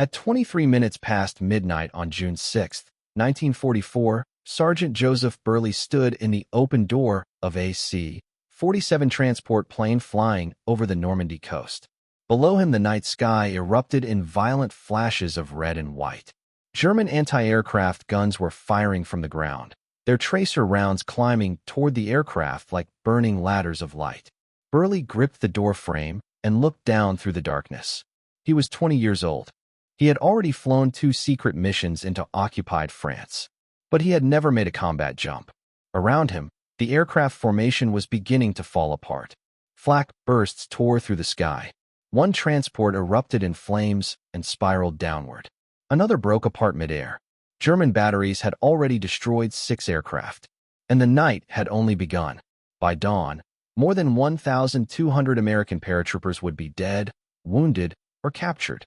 At 23 minutes past midnight on June 6, 1944, Sergeant Joseph Berley stood in the open door of a C-47 transport plane flying over the Normandy coast. Below him, the night sky erupted in violent flashes of red and white. German anti-aircraft guns were firing from the ground, their tracer rounds climbing toward the aircraft like burning ladders of light. Berley gripped the door frame and looked down through the darkness. He was 20 years old. He had already flown 2 secret missions into occupied France, but he had never made a combat jump. Around him, the aircraft formation was beginning to fall apart. Flak bursts tore through the sky. One transport erupted in flames and spiraled downward. Another broke apart midair. German batteries had already destroyed 6 aircraft, and the night had only begun. By dawn, more than 1,200 American paratroopers would be dead, wounded, or captured.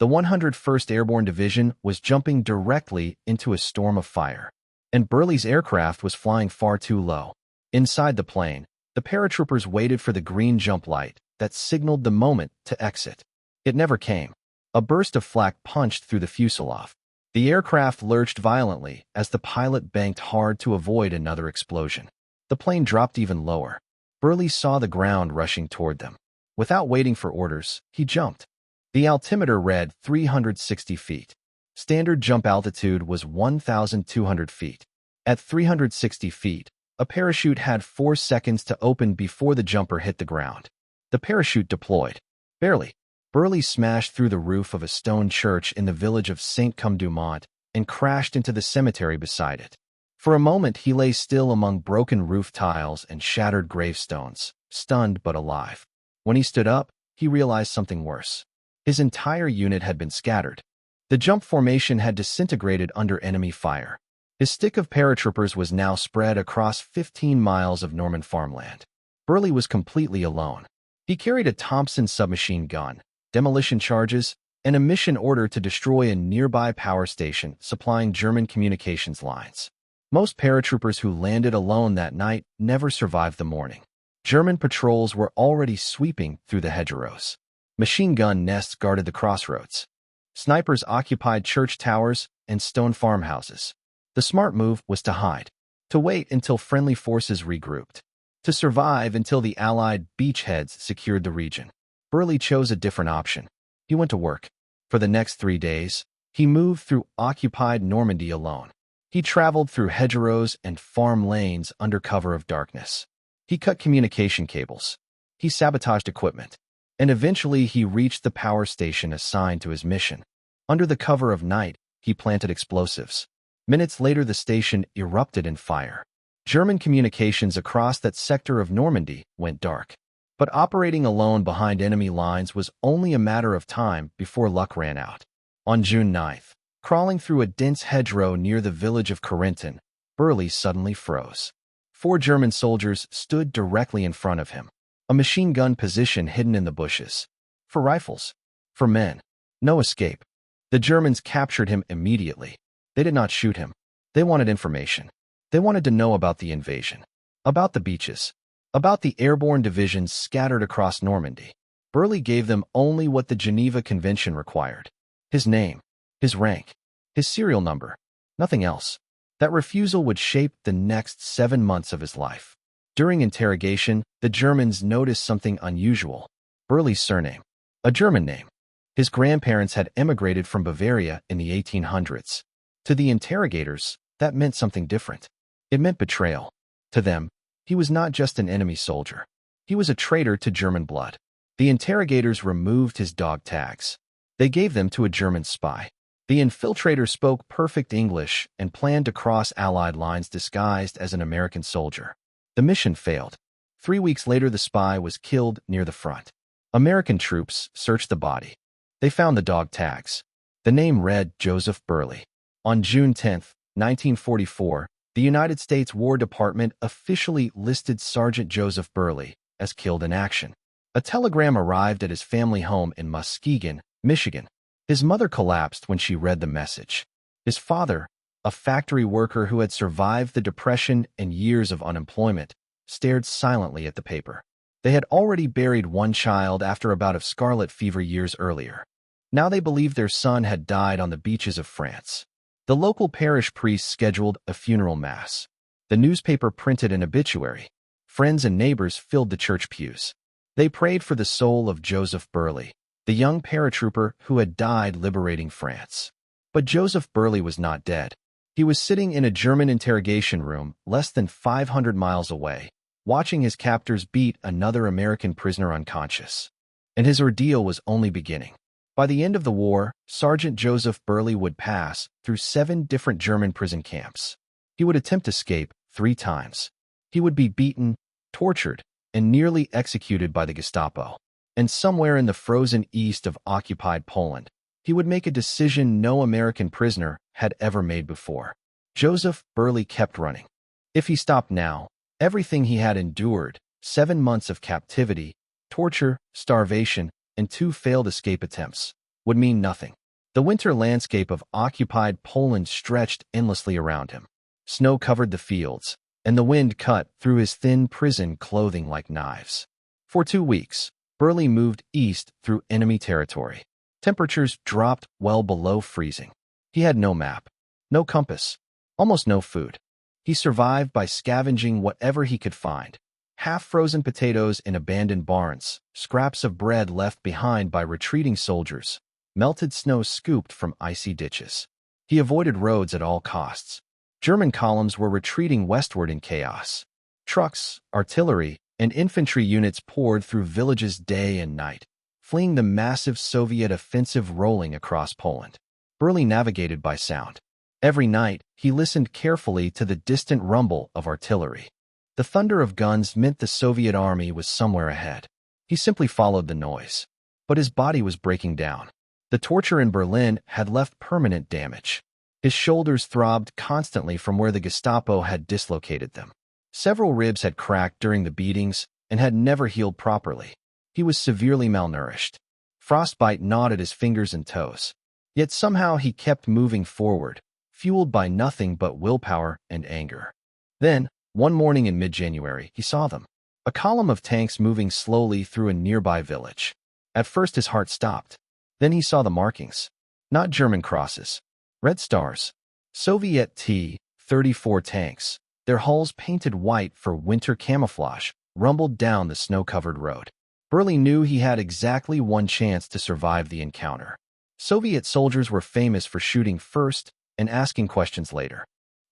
The 101st Airborne Division was jumping directly into a storm of fire, and Berley's aircraft was flying far too low. Inside the plane, the paratroopers waited for the green jump light that signaled the moment to exit. It never came. A burst of flak punched through the fuselage. The aircraft lurched violently as the pilot banked hard to avoid another explosion. The plane dropped even lower. Berley saw the ground rushing toward them. Without waiting for orders, he jumped. The altimeter read 360 feet. Standard jump altitude was 1,200 feet. At 360 feet, a parachute had 4 seconds to open before the jumper hit the ground. The parachute deployed. Barely. Berley smashed through the roof of a stone church in the village of Saint-Côme-du-Mont and crashed into the cemetery beside it. For a moment, he lay still among broken roof tiles and shattered gravestones, stunned but alive. When he stood up, he realized something worse. His entire unit had been scattered. The jump formation had disintegrated under enemy fire. His stick of paratroopers was now spread across 15 miles of Norman farmland. Berley was completely alone. He carried a Thompson submachine gun, demolition charges, and a mission order to destroy a nearby power station supplying German communications lines. Most paratroopers who landed alone that night never survived the morning. German patrols were already sweeping through the hedgerows. Machine gun nests guarded the crossroads. Snipers occupied church towers and stone farmhouses. The smart move was to hide, to wait until friendly forces regrouped, to survive until the Allied beachheads secured the region. Berley chose a different option. He went to work. For the next 3 days, he moved through occupied Normandy alone. He traveled through hedgerows and farm lanes under cover of darkness. He cut communication cables. He sabotaged equipment. And eventually he reached the power station assigned to his mission. Under the cover of night, he planted explosives. Minutes later, the station erupted in fire. German communications across that sector of Normandy went dark. But operating alone behind enemy lines was only a matter of time before luck ran out. On June 9th, crawling through a dense hedgerow near the village of Corentin, Berley suddenly froze. 4 German soldiers stood directly in front of him. A machine gun position hidden in the bushes. For rifles. For men. No escape. The Germans captured him immediately. They did not shoot him. They wanted information. They wanted to know about the invasion. About the beaches. About the airborne divisions scattered across Normandy. Berley gave them only what the Geneva Convention required. His name. His rank. His serial number. Nothing else. That refusal would shape the next 7 months of his life. During interrogation, the Germans noticed something unusual. Berley's surname. A German name. His grandparents had emigrated from Bavaria in the 1800s. To the interrogators, that meant something different. It meant betrayal. To them, he was not just an enemy soldier. He was a traitor to German blood. The interrogators removed his dog tags. They gave them to a German spy. The infiltrator spoke perfect English and planned to cross Allied lines disguised as an American soldier. The mission failed. 3 weeks later, the spy was killed near the front. American troops searched the body. They found the dog tags. The name read Joseph Berley. On June 10, 1944, the United States War Department officially listed Sergeant Joseph Berley as killed in action. A telegram arrived at his family home in Muskegon, Michigan. His mother collapsed when she read the message. His father, a factory worker who had survived the Depression and years of unemployment, stared silently at the paper. They had already buried one child after a bout of scarlet fever years earlier. Now they believed their son had died on the beaches of France. The local parish priest scheduled a funeral mass. The newspaper printed an obituary. Friends and neighbors filled the church pews. They prayed for the soul of Joseph Berley, the young paratrooper who had died liberating France. But Joseph Berley was not dead. He was sitting in a German interrogation room less than 500 miles away, watching his captors beat another American prisoner unconscious. And his ordeal was only beginning. By the end of the war, Sergeant Joseph Berley would pass through 7 different German prison camps. He would attempt escape 3 times. He would be beaten, tortured, and nearly executed by the Gestapo. And somewhere in the frozen east of occupied Poland, he would make a decision no American prisoner had ever made before. Joseph Berley kept running. If he stopped now, everything he had endured, 7 months of captivity, torture, starvation, and 2 failed escape attempts, would mean nothing. The winter landscape of occupied Poland stretched endlessly around him. Snow covered the fields, and the wind cut through his thin prison clothing like knives. For 2 weeks, Berley moved east through enemy territory. Temperatures dropped well below freezing. He had no map, no compass, almost no food. He survived by scavenging whatever he could find. Half-frozen potatoes in abandoned barns, scraps of bread left behind by retreating soldiers, melted snow scooped from icy ditches. He avoided roads at all costs. German columns were retreating westward in chaos. Trucks, artillery, and infantry units poured through villages day and night, fleeing the massive Soviet offensive rolling across Poland. Berley navigated by sound. Every night, he listened carefully to the distant rumble of artillery. The thunder of guns meant the Soviet army was somewhere ahead. He simply followed the noise. But his body was breaking down. The torture in Berlin had left permanent damage. His shoulders throbbed constantly from where the Gestapo had dislocated them. Several ribs had cracked during the beatings and had never healed properly. He was severely malnourished. Frostbite gnawed at his fingers and toes. Yet somehow he kept moving forward, fueled by nothing but willpower and anger. Then, one morning in mid-January, he saw them. A column of tanks moving slowly through a nearby village. At first his heart stopped. Then he saw the markings. Not German crosses. Red stars. Soviet T-34 tanks, their hulls painted white for winter camouflage, rumbled down the snow-covered road. Berley knew he had exactly one chance to survive the encounter. Soviet soldiers were famous for shooting first and asking questions later.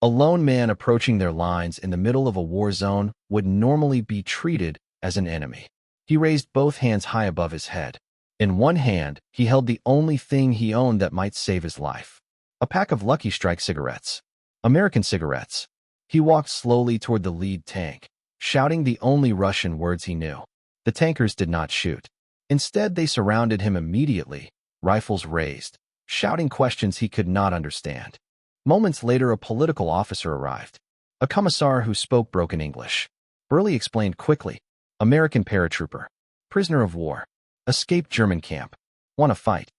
A lone man approaching their lines in the middle of a war zone would normally be treated as an enemy. He raised both hands high above his head. In one hand, he held the only thing he owned that might save his life. A pack of Lucky Strike cigarettes. American cigarettes. He walked slowly toward the lead tank, shouting the only Russian words he knew. The tankers did not shoot. Instead, they surrounded him immediately, rifles raised, shouting questions he could not understand. Moments later, a political officer arrived. A commissar who spoke broken English. Berley explained quickly. American paratrooper. Prisoner of war. Escaped German camp. Want to fight.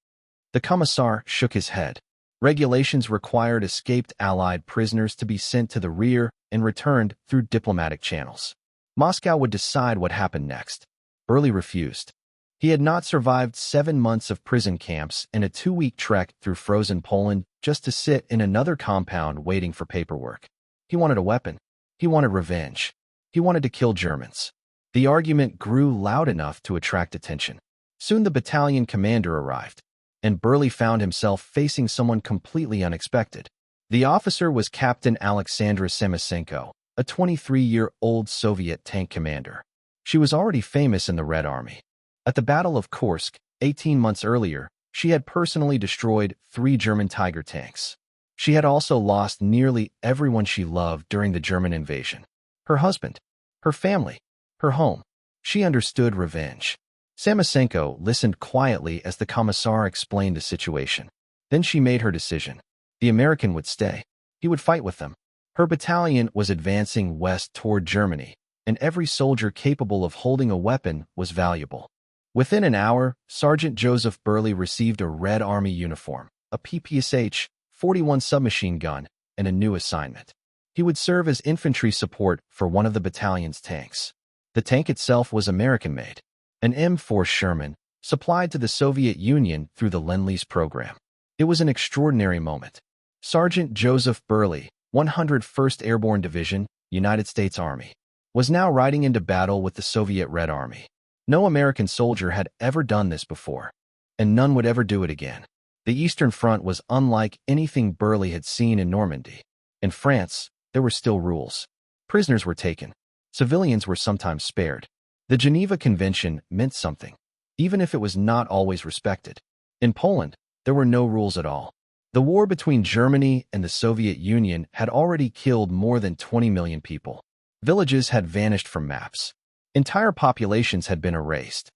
The commissar shook his head. Regulations required escaped Allied prisoners to be sent to the rear and returned through diplomatic channels. Moscow would decide what happened next. Berley refused. He had not survived 7 months of prison camps and a 2-week trek through frozen Poland just to sit in another compound waiting for paperwork. He wanted a weapon. He wanted revenge. He wanted to kill Germans. The argument grew loud enough to attract attention. Soon the battalion commander arrived, and Berley found himself facing someone completely unexpected. The officer was Captain Alexandra Semisenko, a 23-year-old Soviet tank commander. She was already famous in the Red Army. At the Battle of Kursk, 18 months earlier, she had personally destroyed 3 German Tiger tanks. She had also lost nearly everyone she loved during the German invasion. Her husband, her family, her home. She understood revenge. Samisenko listened quietly as the commissar explained the situation. Then she made her decision. The American would stay. He would fight with them. Her battalion was advancing west toward Germany, and every soldier capable of holding a weapon was valuable. Within an hour, Sergeant Joseph Berley received a Red Army uniform, a PPSH-41 submachine gun, and a new assignment. He would serve as infantry support for one of the battalion's tanks. The tank itself was American-made, an M4 Sherman, supplied to the Soviet Union through the Lend-Lease program. It was an extraordinary moment. Sergeant Joseph Berley, 101st Airborne Division, United States Army, was now riding into battle with the Soviet Red Army. No American soldier had ever done this before, and none would ever do it again. The Eastern Front was unlike anything Berley had seen in Normandy. In France, there were still rules. Prisoners were taken. Civilians were sometimes spared. The Geneva Convention meant something, even if it was not always respected. In Poland, there were no rules at all. The war between Germany and the Soviet Union had already killed more than 20 million people. Villages had vanished from maps. Entire populations had been erased.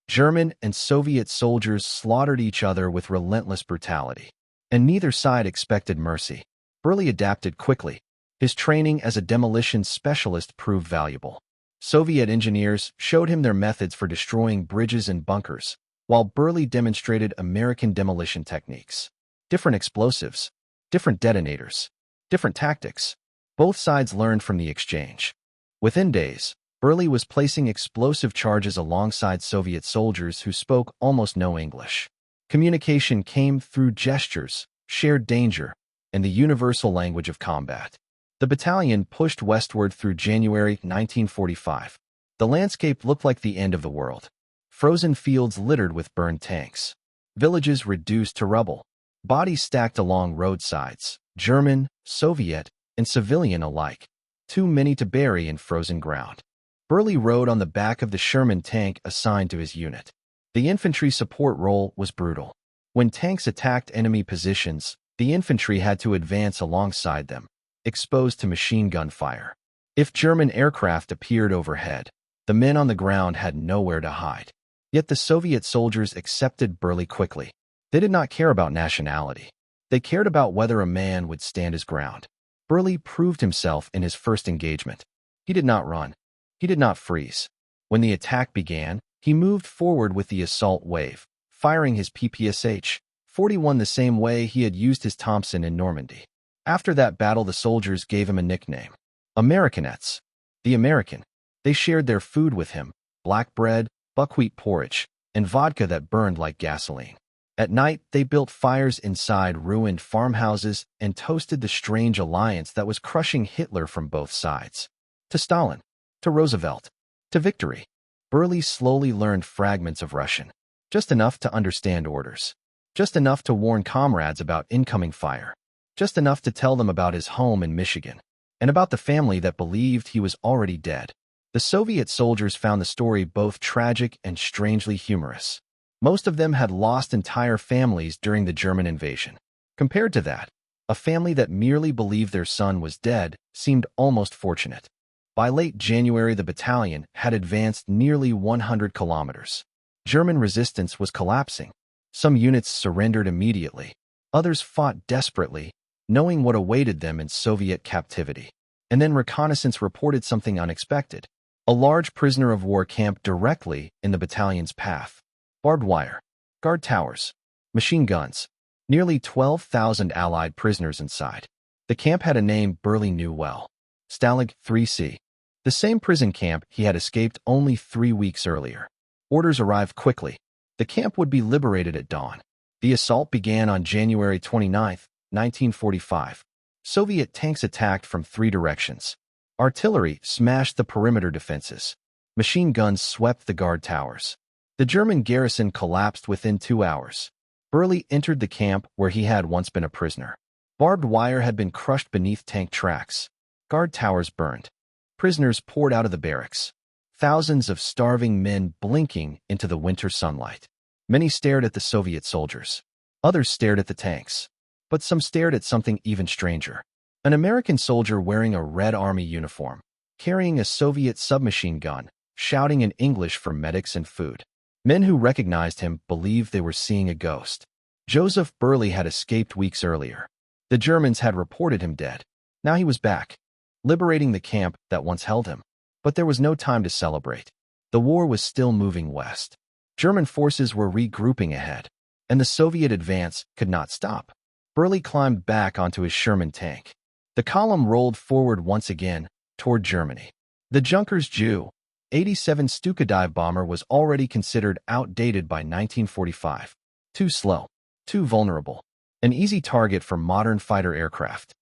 German and Soviet soldiers slaughtered each other with relentless brutality, and neither side expected mercy. Berley adapted quickly. His training as a demolition specialist proved valuable. Soviet engineers showed him their methods for destroying bridges and bunkers, while Berley demonstrated American demolition techniques. Different explosives, different detonators, different tactics. Both sides learned from the exchange. Within days, Berley was placing explosive charges alongside Soviet soldiers who spoke almost no English. Communication came through gestures, shared danger, and the universal language of combat. The battalion pushed westward through January 1945. The landscape looked like the end of the world. Frozen fields littered with burned tanks. Villages reduced to rubble. Bodies stacked along roadsides, German, Soviet, and civilian alike. Too many to bury in frozen ground. Berley rode on the back of the Sherman tank assigned to his unit. The infantry support role was brutal. When tanks attacked enemy positions, the infantry had to advance alongside them, exposed to machine gun fire. If German aircraft appeared overhead, the men on the ground had nowhere to hide. Yet the Soviet soldiers accepted Berley quickly. They did not care about nationality. They cared about whether a man would stand his ground. Berley proved himself in his first engagement. He did not run. He did not freeze. When the attack began, he moved forward with the assault wave, firing his PPSH-41 the same way he had used his Thompson in Normandy. After that battle, the soldiers gave him a nickname, Americanettes, the American. They shared their food with him, black bread, buckwheat porridge, and vodka that burned like gasoline. At night, they built fires inside ruined farmhouses and toasted the strange alliance that was crushing Hitler from both sides. To Stalin, to Roosevelt, to victory. Berley slowly learned fragments of Russian, just enough to understand orders, just enough to warn comrades about incoming fire, just enough to tell them about his home in Michigan, and about the family that believed he was already dead. The Soviet soldiers found the story both tragic and strangely humorous. Most of them had lost entire families during the German invasion. Compared to that, a family that merely believed their son was dead seemed almost fortunate. By late January, the battalion had advanced nearly 100 kilometers. German resistance was collapsing. Some units surrendered immediately. Others fought desperately, knowing what awaited them in Soviet captivity. And then reconnaissance reported something unexpected. A large prisoner of war camp directly in the battalion's path. Barbed wire, guard towers, machine guns, nearly 12,000 Allied prisoners inside. The camp had a name Berley knew well, Stalag 3C, the same prison camp he had escaped only 3 weeks earlier. Orders arrived quickly. The camp would be liberated at dawn. The assault began on January 29, 1945. Soviet tanks attacked from 3 directions. Artillery smashed the perimeter defenses. Machine guns swept the guard towers. The German garrison collapsed within 2 hours. Berley entered the camp where he had once been a prisoner. Barbed wire had been crushed beneath tank tracks. Guard towers burned. Prisoners poured out of the barracks. Thousands of starving men blinking into the winter sunlight. Many stared at the Soviet soldiers. Others stared at the tanks. But some stared at something even stranger. An American soldier wearing a Red Army uniform, carrying a Soviet submachine gun, shouting in English for medics and food. Men who recognized him believed they were seeing a ghost. Joseph Berley had escaped weeks earlier. The Germans had reported him dead. Now he was back, liberating the camp that once held him. But there was no time to celebrate. The war was still moving west. German forces were regrouping ahead, and the Soviet advance could not stop. Berley climbed back onto his Sherman tank. The column rolled forward once again, toward Germany. The Junkers Jew, 87 Stuka dive bomber was already considered outdated by 1945. Too slow, too vulnerable, an easy target for modern fighter aircraft.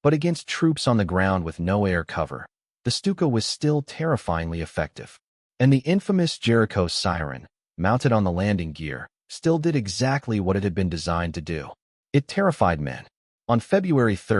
But against troops on the ground with no air cover, the Stuka was still terrifyingly effective. And the infamous Jericho siren, mounted on the landing gear, still did exactly what it had been designed to do. It terrified men. On February 3,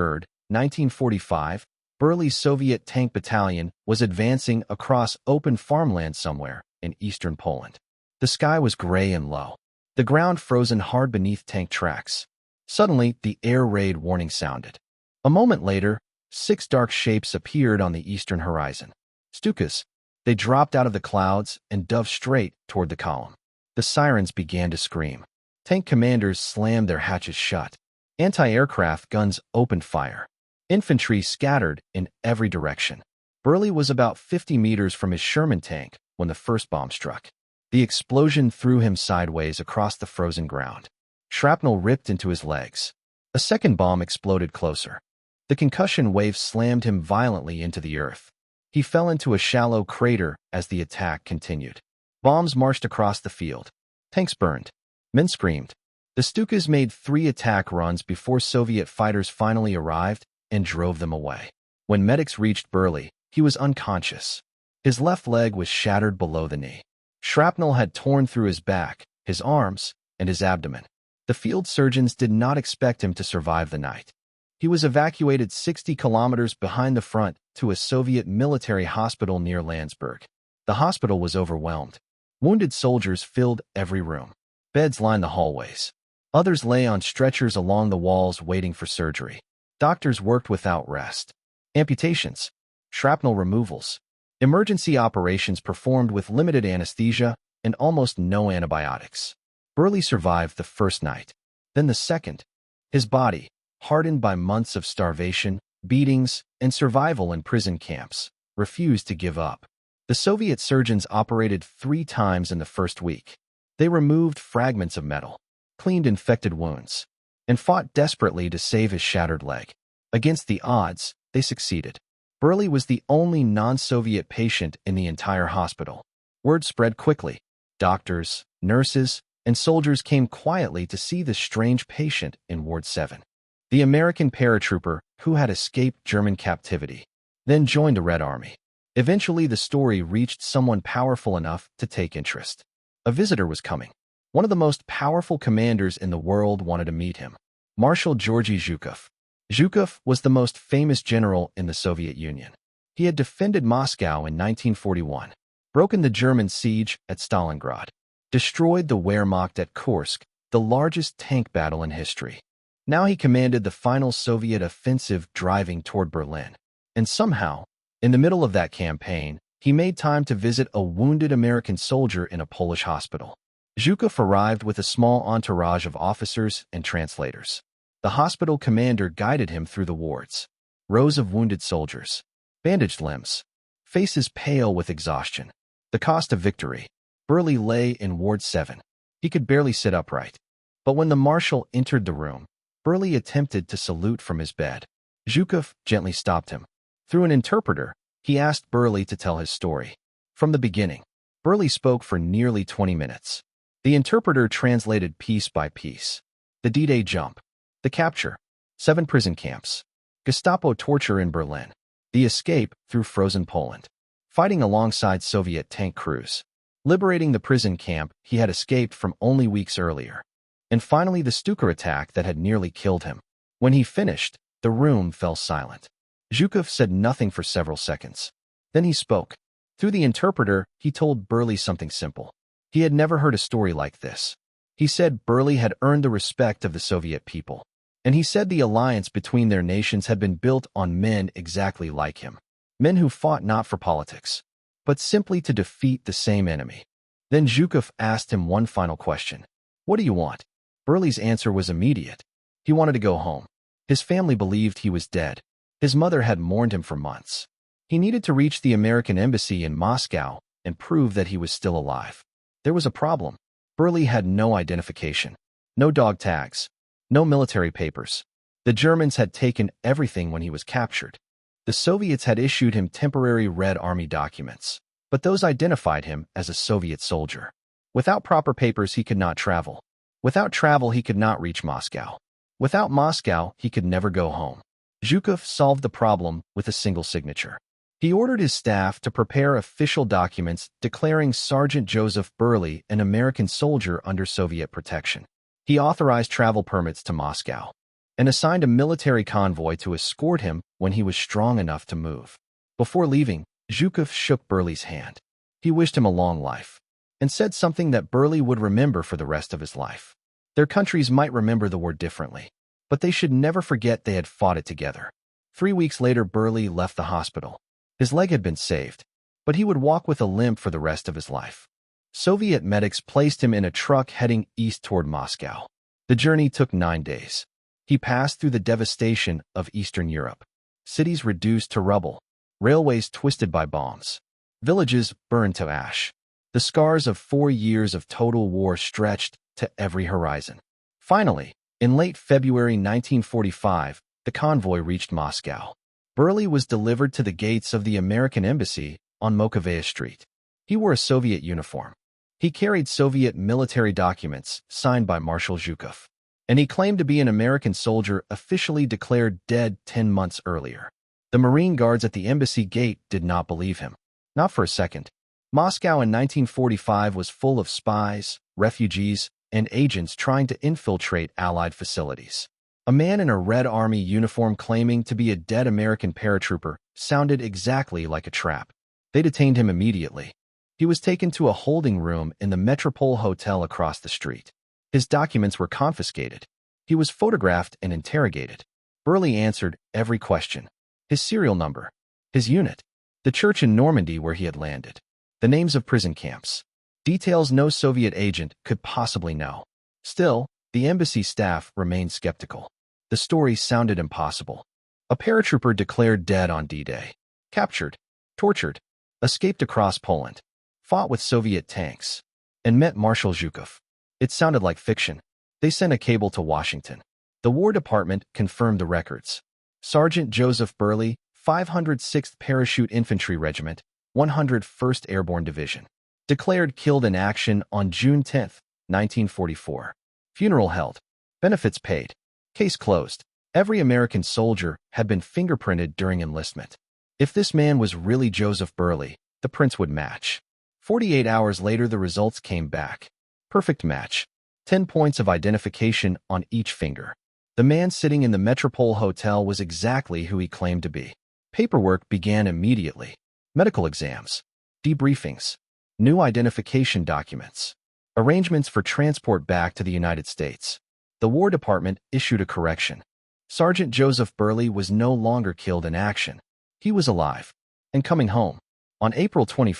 1945, Berley's Soviet tank battalion was advancing across open farmland somewhere in eastern Poland. The sky was gray and low, the ground frozen hard beneath tank tracks. Suddenly, the air raid warning sounded. A moment later, 6 dark shapes appeared on the eastern horizon. Stukas. They dropped out of the clouds and dove straight toward the column. The sirens began to scream. Tank commanders slammed their hatches shut. Anti-aircraft guns opened fire. Infantry scattered in every direction. Berley was about 50 meters from his Sherman tank when the first bomb struck. The explosion threw him sideways across the frozen ground. Shrapnel ripped into his legs. A second bomb exploded closer. The concussion wave slammed him violently into the earth. He fell into a shallow crater as the attack continued. Bombs marched across the field. Tanks burned. Men screamed. The Stukas made 3 attack runs before Soviet fighters finally arrived and drove them away. When medics reached Berley, he was unconscious. His left leg was shattered below the knee. Shrapnel had torn through his back, his arms, and his abdomen. The field surgeons did not expect him to survive the night. He was evacuated 60 kilometers behind the front to a Soviet military hospital near Landsberg. The hospital was overwhelmed. Wounded soldiers filled every room. Beds lined the hallways. Others lay on stretchers along the walls waiting for surgery. Doctors worked without rest. Amputations, shrapnel removals, emergency operations performed with limited anesthesia and almost no antibiotics. Berley survived the first night. Then the second. His body, hardened by months of starvation, beatings, and survival in prison camps, refused to give up. The Soviet surgeons operated 3 times in the first week. They removed fragments of metal, cleaned infected wounds, and fought desperately to save his shattered leg. Against the odds, they succeeded. Berley was the only non-Soviet patient in the entire hospital. Word spread quickly. Doctors, nurses, and soldiers came quietly to see the strange patient in Ward 7. The American paratrooper who had escaped German captivity, then joined the Red Army. Eventually, the story reached someone powerful enough to take interest. A visitor was coming. One of the most powerful commanders in the world wanted to meet him. Marshal Georgy Zhukov. Zhukov was the most famous general in the Soviet Union. He had defended Moscow in 1941, broken the German siege at Stalingrad, destroyed the Wehrmacht at Kursk, the largest tank battle in history. Now he commanded the final Soviet offensive driving toward Berlin. And somehow, in the middle of that campaign, he made time to visit a wounded American soldier in a Polish hospital. Zhukov arrived with a small entourage of officers and translators. The hospital commander guided him through the wards. Rows of wounded soldiers, bandaged limbs, faces pale with exhaustion. The cost of victory. Berley lay in Ward 7. He could barely sit upright. But when the marshal entered the room, Berley attempted to salute from his bed. Zhukov gently stopped him. Through an interpreter, he asked Berley to tell his story. From the beginning, Berley spoke for nearly 20 minutes. The interpreter translated piece by piece. The D-Day jump. The capture. 7 prison camps. Gestapo torture in Berlin. The escape through frozen Poland. Fighting alongside Soviet tank crews. Liberating the prison camp he had escaped from only weeks earlier. And finally the Stuka attack that had nearly killed him. When he finished, the room fell silent. Zhukov said nothing for several seconds. Then he spoke. Through the interpreter, he told Berley something simple. He had never heard a story like this. He said Berley had earned the respect of the Soviet people. And he said the alliance between their nations had been built on men exactly like him. Men who fought not for politics, but simply to defeat the same enemy. Then Zhukov asked him one final question. What do you want? Berley's answer was immediate. He wanted to go home. His family believed he was dead. His mother had mourned him for months. He needed to reach the American embassy in Moscow and prove that he was still alive. There was a problem. Berley had no identification, no dog tags, no military papers. The Germans had taken everything when he was captured. The Soviets had issued him temporary Red Army documents. but those identified him as a Soviet soldier. Without proper papers, he could not travel. Without travel, he could not reach Moscow. Without Moscow, he could never go home. Zhukov solved the problem with a single signature. He ordered his staff to prepare official documents declaring Sergeant Joseph Berley an American soldier under Soviet protection. He authorized travel permits to Moscow and assigned a military convoy to escort him when he was strong enough to move. Before leaving, Zhukov shook Berley's hand. He wished him a long life and said something that Berley would remember for the rest of his life. Their countries might remember the war differently, but they should never forget they had fought it together. 3 weeks later, Berley left the hospital. His leg had been saved, but he would walk with a limp for the rest of his life. Soviet medics placed him in a truck heading east toward Moscow. The journey took 9 days. He passed through the devastation of Eastern Europe. Cities reduced to rubble, railways twisted by bombs, villages burned to ash. The scars of 4 years of total war stretched to every horizon. Finally, in late February 1945, the convoy reached Moscow. Berley was delivered to the gates of the American embassy on Mokovaya Street. He wore a Soviet uniform. He carried Soviet military documents signed by Marshal Zhukov, and he claimed to be an American soldier officially declared dead 10 months earlier. The Marine guards at the embassy gate did not believe him. Not for a second. Moscow in 1945 was full of spies, refugees, and agents trying to infiltrate Allied facilities. A man in a Red Army uniform claiming to be a dead American paratrooper sounded exactly like a trap. They detained him immediately. He was taken to a holding room in the Metropole Hotel across the street. His documents were confiscated. He was photographed and interrogated. Berley answered every question. His serial number, his unit, the church in Normandy where he had landed, the names of prison camps, details no Soviet agent could possibly know. Still, the embassy staff remained skeptical. The story sounded impossible. A paratrooper declared dead on D-Day, captured, tortured, escaped across Poland, fought with Soviet tanks, and met Marshal Zhukov. It sounded like fiction. They sent a cable to Washington. The War Department confirmed the records. Sergeant Joseph Berley, 506th Parachute Infantry Regiment, 101st Airborne Division, declared killed in action on June 10, 1944. Funeral held. Benefits paid. Case closed. Every American soldier had been fingerprinted during enlistment. If this man was really Joseph Berley, the prints would match. 48 hours later, the results came back. Perfect match. 10 points of identification on each finger. The man sitting in the Metropole Hotel was exactly who he claimed to be. Paperwork began immediately. Medical exams, debriefings, new identification documents, arrangements for transport back to the United States. The War Department issued a correction. Sergeant Joseph Berley was no longer killed in action. He was alive and coming home. On April 21,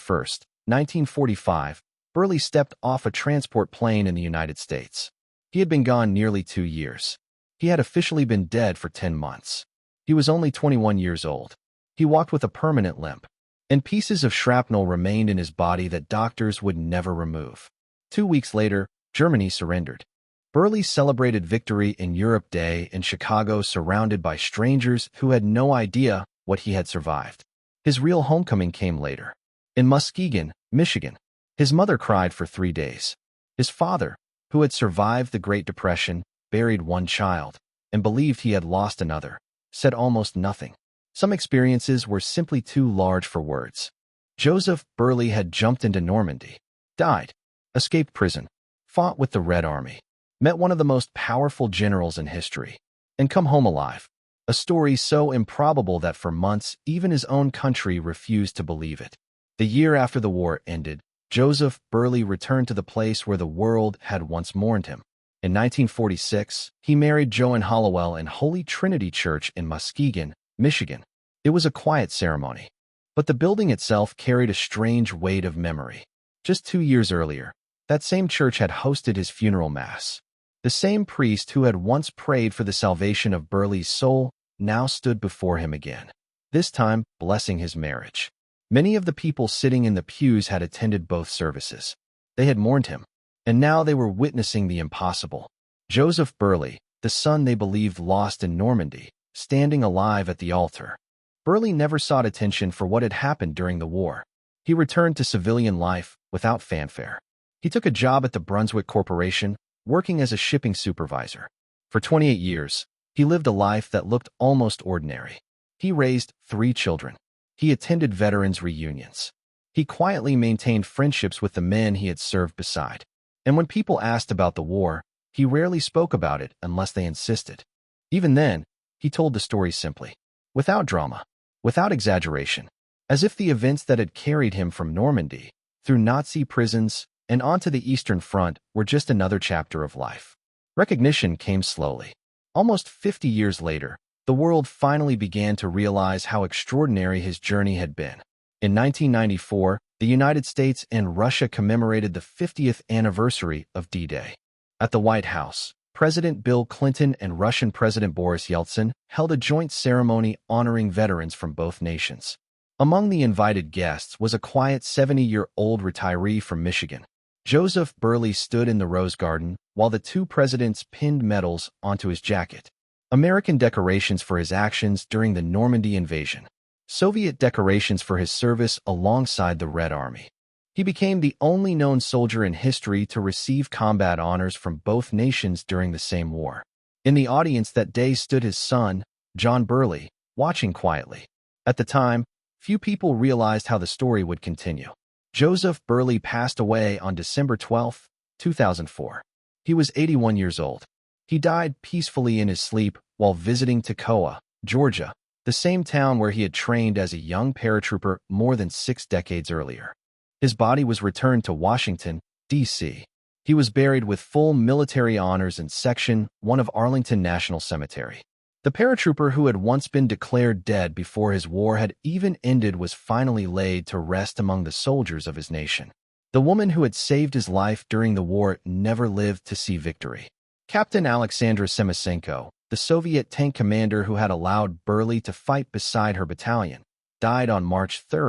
1945, Berley stepped off a transport plane in the United States. He had been gone nearly 2 years. He had officially been dead for 10 months. He was only 21 years old. He walked with a permanent limp, and pieces of shrapnel remained in his body that doctors would never remove. 2 weeks later, Germany surrendered. Berley celebrated victory in Europe Day in Chicago, surrounded by strangers who had no idea what he had survived. His real homecoming came later. In Muskegon, Michigan, his mother cried for 3 days. His father, who had survived the Great Depression, buried one child, and believed he had lost another, said almost nothing. Some experiences were simply too large for words. Joseph Berley had jumped into Normandy, died, escaped prison, fought with the Red Army, met one of the most powerful generals in history, and come home alive. A story so improbable that for months, even his own country refused to believe it. The year after the war ended, Joseph Berley returned to the place where the world had once mourned him. In 1946, he married Joan Hollowell in Holy Trinity Church in Muskegon, Michigan. It was a quiet ceremony, but the building itself carried a strange weight of memory. Just 2 years earlier, that same church had hosted his funeral mass. The same priest who had once prayed for the salvation of Berley's soul now stood before him again, this time blessing his marriage. Many of the people sitting in the pews had attended both services. They had mourned him, and now they were witnessing the impossible. Joseph Berley, the son they believed lost in Normandy, standing alive at the altar. Berley never sought attention for what had happened during the war. He returned to civilian life without fanfare. He took a job at the Brunswick Corporation, working as a shipping supervisor. For 28 years, he lived a life that looked almost ordinary. He raised 3 children. He attended veterans' reunions. He quietly maintained friendships with the men he had served beside. And when people asked about the war, he rarely spoke about it unless they insisted. Even then, he told the story simply, without drama, without exaggeration, as if the events that had carried him from Normandy, through Nazi prisons, and onto the Eastern Front were just another chapter of life. Recognition came slowly. Almost 50 years later, the world finally began to realize how extraordinary his journey had been. In 1994, the United States and Russia commemorated the 50th anniversary of D-Day. At the White House, President Bill Clinton and Russian President Boris Yeltsin held a joint ceremony honoring veterans from both nations. Among the invited guests was a quiet 70-year-old retiree from Michigan. Joseph Berley stood in the Rose Garden while the 2 presidents pinned medals onto his jacket. American decorations for his actions during the Normandy invasion. Soviet decorations for his service alongside the Red Army. He became the only known soldier in history to receive combat honors from both nations during the same war. In the audience that day stood his son, John Berley, watching quietly. At the time, few people realized how the story would continue. Joseph Berley passed away on December 12, 2004. He was 81 years old. He died peacefully in his sleep while visiting Toccoa, Georgia, the same town where he had trained as a young paratrooper more than 6 decades earlier. His body was returned to Washington, D.C. He was buried with full military honors in Section 1 of Arlington National Cemetery. The paratrooper who had once been declared dead before his war had even ended was finally laid to rest among the soldiers of his nation. The woman who had saved his life during the war never lived to see victory. Captain Alexandra Semisenko, the Soviet tank commander who had allowed Berley to fight beside her battalion, died on March 3,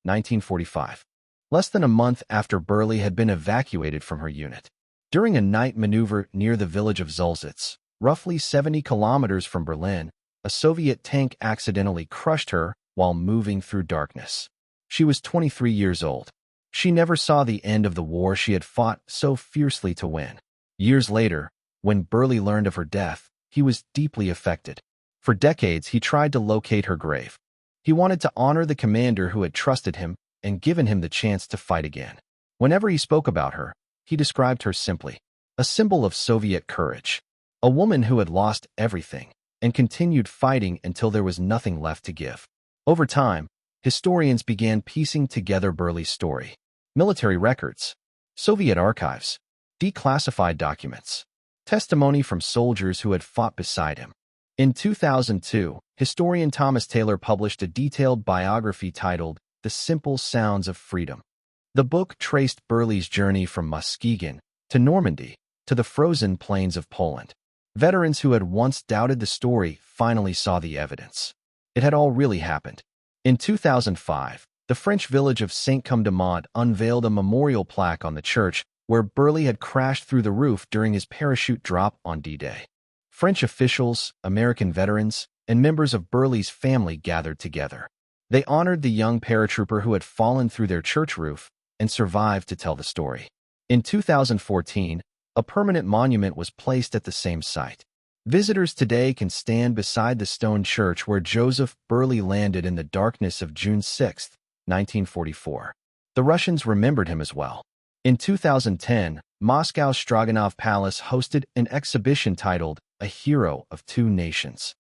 1945, less than a month after Berley had been evacuated from her unit. During a night maneuver near the village of Zulzitz, roughly 70 kilometers from Berlin, a Soviet tank accidentally crushed her while moving through darkness. She was 23 years old. She never saw the end of the war she had fought so fiercely to win. Years later, when Berley learned of her death, he was deeply affected. For decades, he tried to locate her grave. He wanted to honor the commander who had trusted him and given him the chance to fight again. Whenever he spoke about her, he described her simply, a symbol of Soviet courage, a woman who had lost everything and continued fighting until there was nothing left to give. Over time, historians began piecing together Berley's story. Military records, Soviet archives, declassified documents, testimony from soldiers who had fought beside him. In 2002, historian Thomas Taylor published a detailed biography titled The Simple Sounds of Freedom. The book traced Berley's journey from Muskegon to Normandy to the frozen plains of Poland. Veterans who had once doubted the story finally saw the evidence. It had all really happened. In 2005, the French village of Saint-Côme-de-Mont unveiled a memorial plaque on the church where Berley had crashed through the roof during his parachute drop on D-Day. French officials, American veterans, and members of Berley's family gathered together. They honored the young paratrooper who had fallen through their church roof and survived to tell the story. In 2014, a permanent monument was placed at the same site. Visitors today can stand beside the stone church where Joseph Berley landed in the darkness of June 6, 1944. The Russians remembered him as well. In 2010, Moscow's Stroganov Palace hosted an exhibition titled A Hero of Two Nations.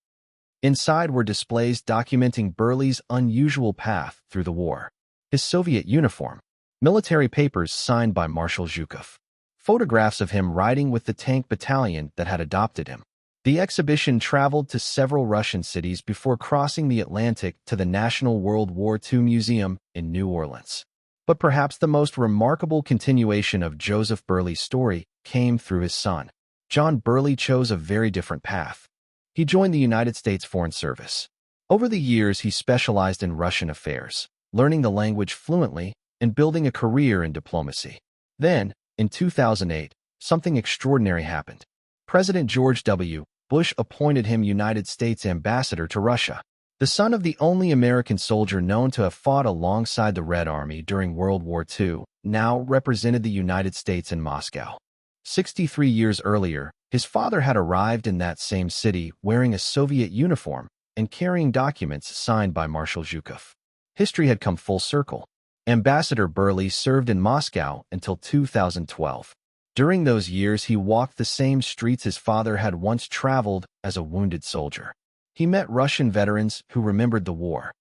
Inside were displays documenting Berley's unusual path through the war, his Soviet uniform, military papers signed by Marshal Zhukov, photographs of him riding with the tank battalion that had adopted him. The exhibition traveled to several Russian cities before crossing the Atlantic to the National World War II Museum in New Orleans. But perhaps the most remarkable continuation of Joseph Berley's story came through his son. John Berley chose a very different path. He joined the United States Foreign Service. Over the years, he specialized in Russian affairs, learning the language fluently and building a career in diplomacy. Then, in 2008, something extraordinary happened. President George W. Bush appointed him United States ambassador to Russia. The son of the only American soldier known to have fought alongside the Red Army during World War II, now represented the United States in Moscow. 63 years earlier, his father had arrived in that same city wearing a Soviet uniform and carrying documents signed by Marshal Zhukov. History had come full circle. Ambassador Berley served in Moscow until 2012. During those years, he walked the same streets his father had once traveled as a wounded soldier. He met Russian veterans who remembered the war,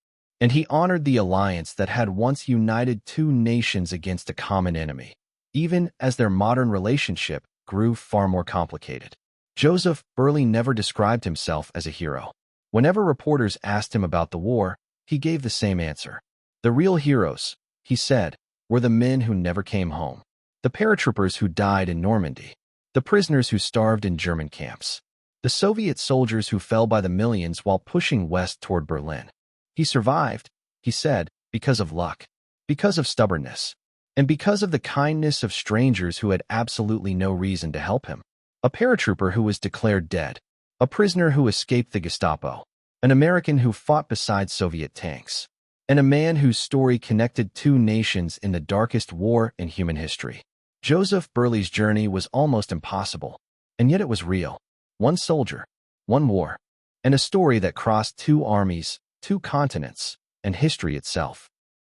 and he honored the alliance that had once united two nations against a common enemy, even as their modern relationship grew far more complicated. Joseph Berley never described himself as a hero. Whenever reporters asked him about the war, he gave the same answer. The real heroes, he said, were the men who never came home, the paratroopers who died in Normandy, the prisoners who starved in German camps, the Soviet soldiers who fell by the millions while pushing west toward Berlin. He survived, he said, because of luck, because of stubbornness, and because of the kindness of strangers who had absolutely no reason to help him. A paratrooper who was declared dead, a prisoner who escaped the Gestapo, an American who fought beside Soviet tanks, and a man whose story connected two nations in the darkest war in human history. Joseph Berley's journey was almost impossible, and yet it was real. One soldier, one war, and a story that crossed two armies, two continents, and history itself.